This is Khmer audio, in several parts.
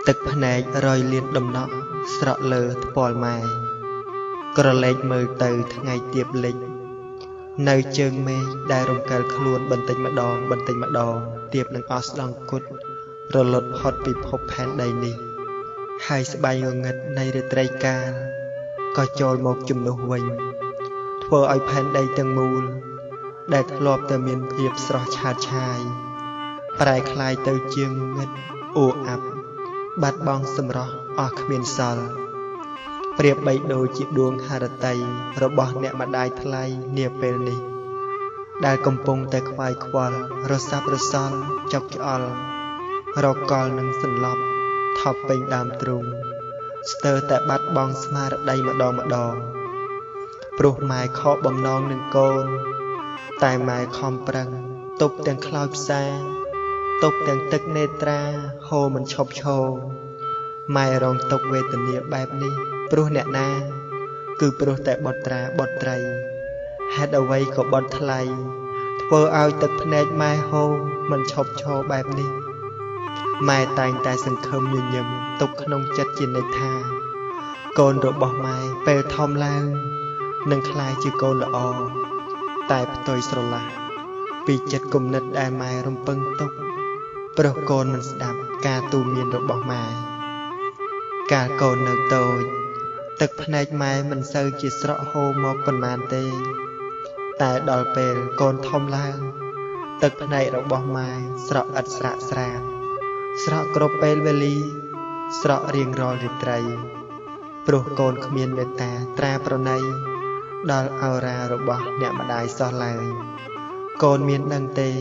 ទឹកភ្នែករយលៀនដំណក់ស្រក់លើថ្ពាល់ម៉ែក្រឡេកមើលទៅថ្ងៃទៀបលិចនៅជើងមេឃដែលរំកិលខ្លួនបន្តិចម្ដងទៀបនឹងអស់ស្ដង់គុតរលត់ផុតពីភពផែនដីនេះហើយស្បែកងងឹតនៃរាត្រីកាលក៏ចូលមកជំនួសវិញធ្វើឲ្យផែនដីទាំងមូលដែលធ្លាប់តែមានភាពស្រស់ឆើតឆាយប្រែក្លាយទៅជាងងឹតអួអាប់បាត់បង់សម្រស់អស់គ្មានសល់ប្រៀបបីដូចជាដួងហរតីរបស់អ្នកម្ដាយថ្លៃនាពេលនេះដែលកំពុងតែខ្វាយខ្វល់រសាប់រសល់ចុកច្អល់រកលនឹងសន្លប់ថប់ពេញដើមទ្រូងស្ទើរតែបាត់បង់ស្មារតីម្ដងព្រោះម៉ែខកបំណងនឹងកូនតែម៉ែខំប្រឹងទប់ទាំងខ្លោចផ្សាទប់ទាំងទឹកនេត្រាហូរមិនឈប់ឈរម៉ែរងទុក្ខវេទនាបែបនេះព្រោះអ្នកណាគឺព្រោះតែបុត្រាបុត្រីហេតុអ្វីក៏បត់ថ្លៃធ្វើឲ្យទឹកភ្នែកម៉ែហូរមិនឈប់ឈរបែបនេះម៉ែតែងតែសង្ឃឹមញញឹមទុកក្នុងចិត្តជានិច្ចថាកូនរបស់ម៉ែពេលធំឡើងនឹងក្លាយជាកូនល្អតែផ្ទុយស្រឡះពីចិត្តគំនិតដែលម៉ែរំពឹងទុកព្រោះកូនមិនស្ដាប់ការទូន្មានរបស់ម៉ែកាលកូននៅតូចទឹកភ្នែកម៉ែមិនសូវជាស្រក់ហូរមកប៉ុន្មានទេតែដល់ពេលកូនធំឡើងទឹកភ្នែករបស់ម៉ែស្រក់ឥតស្រាកស្រានស្រក់គ្រប់ពេលវេលាស្រក់រៀងរាល់រាត្រីព្រោះកូនគ្មានមេត្តាត្រាប្រណីដល់ឱរារបស់អ្នកម្ដាយសោះឡើយកូនមានដឹងទេ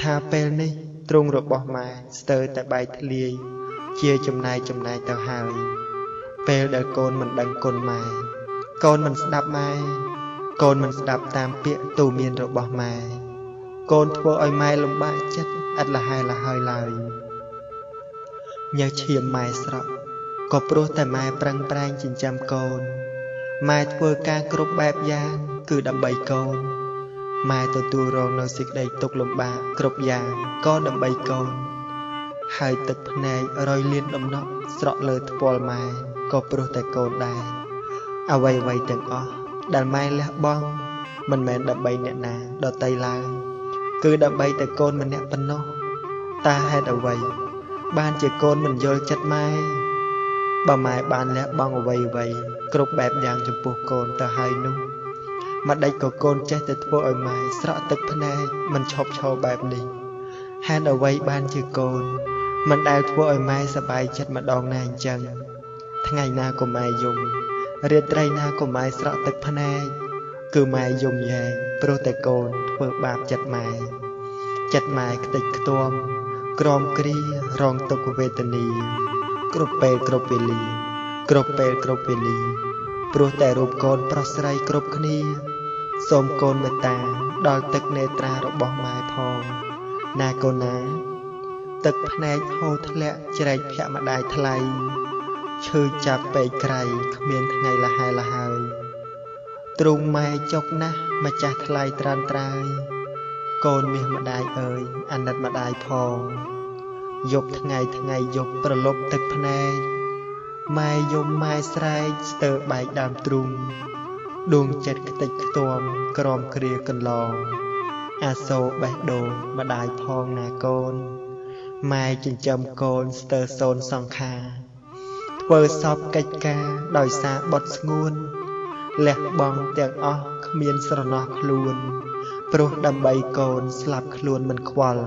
ថាពេលនេះទ្រង់របស់ម៉ែស្ទើរតែបែកធ្លាយជាចំណែកទៅហើយពេលដែលកូនមិនដឹងគុណម៉ែកូនមិនស្ដាប់ម៉ែកូនមិនស្ដាប់តាមពាក្យទូន្មានរបស់ម៉ែកូនធ្វើឲ្យម៉ែលំបាកចិត្តឥតលហែលហើយឡើយញើសឈាមម៉ែស្រក់ក៏ព្រោះតែម៉ែប្រឹងប្រែងចិញ្ចឹមកូនម៉ែធ្វើការគ្រប់បែបយ៉ាងគឺដើម្បីកូនម៉ែទទួលរងនៅសេចក្តីទុក្ខលំបាកគ្រប់យ៉ាងក៏ដើម្បីកូនហើយទឹកភ្នែករយលៀនដំណក់ស្រក់លើថ្ពាល់ម៉ែក៏ព្រោះតែកូនដែរអ្វីទាំងអស់ដែលម៉ែលះបង់មិនមែនដើម្បីអ្នកណាដទៃឡើយគឺដើម្បីតែកូនម្នាក់ប៉ុណ្ណោះតើហេតុអ្វីបានជាកូនមិនយល់ចិត្តម៉ែបើម៉ែបានលះបង់អ្វីគ្រប់បែបយ៉ាងចំពោះកូនទៅហើយនោះម្ដេចក៏កូនចេះតែធ្វើឲ្យម៉ែស្រក់ទឹកភ្នែកមិនឈប់ឈរបែបនេះហេតុអ្វីបានជាកូនមិនដែលធ្វើឲ្យម៉ែសប្បាយចិត្តម្ដងណាអញ្ចឹងថ្ងៃណាក៏ម៉ែយំរាត្រីណាក៏ម៉ែស្រក់ទឹកភ្នែកគឺម៉ែយំយ៉ែងព្រោះតែកូនធ្វើបាបចិត្តម៉ែខ្ទេចខ្ទាំក្រំគ្រារងទុក្ខវេទនាគ្រប់ពេលគ្រប់វេលាព្រោះតែរូបកូនប្រុសស្រីគ្រប់គ្នាសូមកូនមេត្តាដល់ទឹកនេត្រារបស់ម៉ែផងណាកូនណាទឹកភ្នែកហូរធ្លាក់ជ្រែកភ័ក្រម្ដាយថ្លៃឈឺចាប់ពេកក្រៃគ្មានថ្ងៃលហែលហើយទ្រូងម៉ែចុកណាស់ម្ចាស់ថ្លៃត្រានត្រើយកូនមាសម្ដាយអើយអាណិតម្ដាយផងយប់ថ្ងៃយប់ប្រលប់ទឹកភ្នែកម៉ែយំម៉ែស្រែកស្ទើរបែកដើមទ្រូងដួងចិត្តខ្ទេចខ្ទាំក្រំគ្រាកន្លងអាសូរបេះដូងម្ដាយផងណាកូនម៉ែចិញ្ចឹមកូនស្ទើរសូន្យសង្ខារធ្វើសពកិច្ចការដោយសារបុតស្ងួនលះបង់ទាំងអស់គ្មានស្រណោះខ្លួនព្រោះដើម្បីកូនស្លាប់ខ្លួនមិនខ្វល់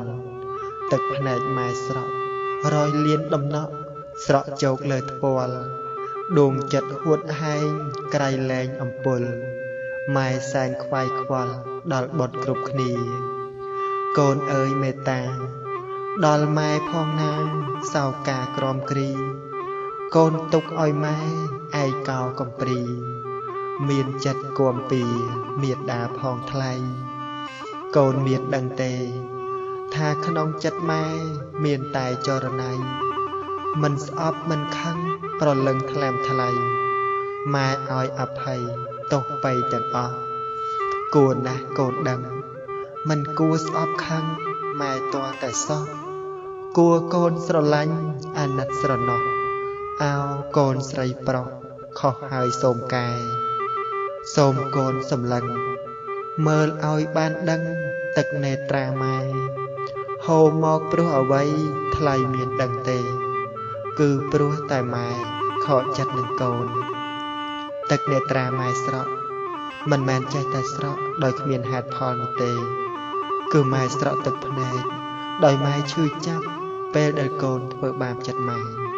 ទឹកភ្នែកម៉ែស្រក់រយលៀនដំណក់ស្រក់ជោកលើថ្ពាល់ដួងចិត្តហួតហែងក្រៃលែងអំពុលម៉ែសែនខ្វាយខ្វល់ដល់បុតគ្រប់គ្នាកូនអើយមេត្តាដល់ម៉ែផងណាសោកាក្រំគ្រីកូនទុកឲ្យម៉ែឯកោកំព្រីមានចិត្តគំពីមេត្តាផងថ្លៃកូនមានដឹងទេថាក្នុងចិត្តម៉ែមានតែចរណៃមិនស្អប់មិនខឹងប្រលឹងថ្លែមថ្លៃម៉ែឲ្យអភ័យទោសបីទាំងអស់គួរណាស់កូនដឹងមិនគួរស្អប់ខឹងម៉ែទាល់តែសោះ គួរកូនស្រឡាញ់អាណិតស្រណោះអោកូនស្រីប្រុសខុសហើយសូមកែសូមកូនសម្លឹងមើលឲ្យបានដឹងទឹកនេត្រាម៉ែហូរមកព្រោះអ្វីថ្លៃមានដឹងទេគឺព្រោះតែម៉ែខកចិត្តនឹងកូនទឹកនេត្រាម៉ែស្រក់មិនមែនចេះតែស្រក់ដោយគ្មានហេតុផលនោះទេគឺម៉ែស្រក់ទឹកភ្នែកដោយម៉ែឈឺចាប់ពេលដែលកូនធ្វើបាបចិត្តម៉ែ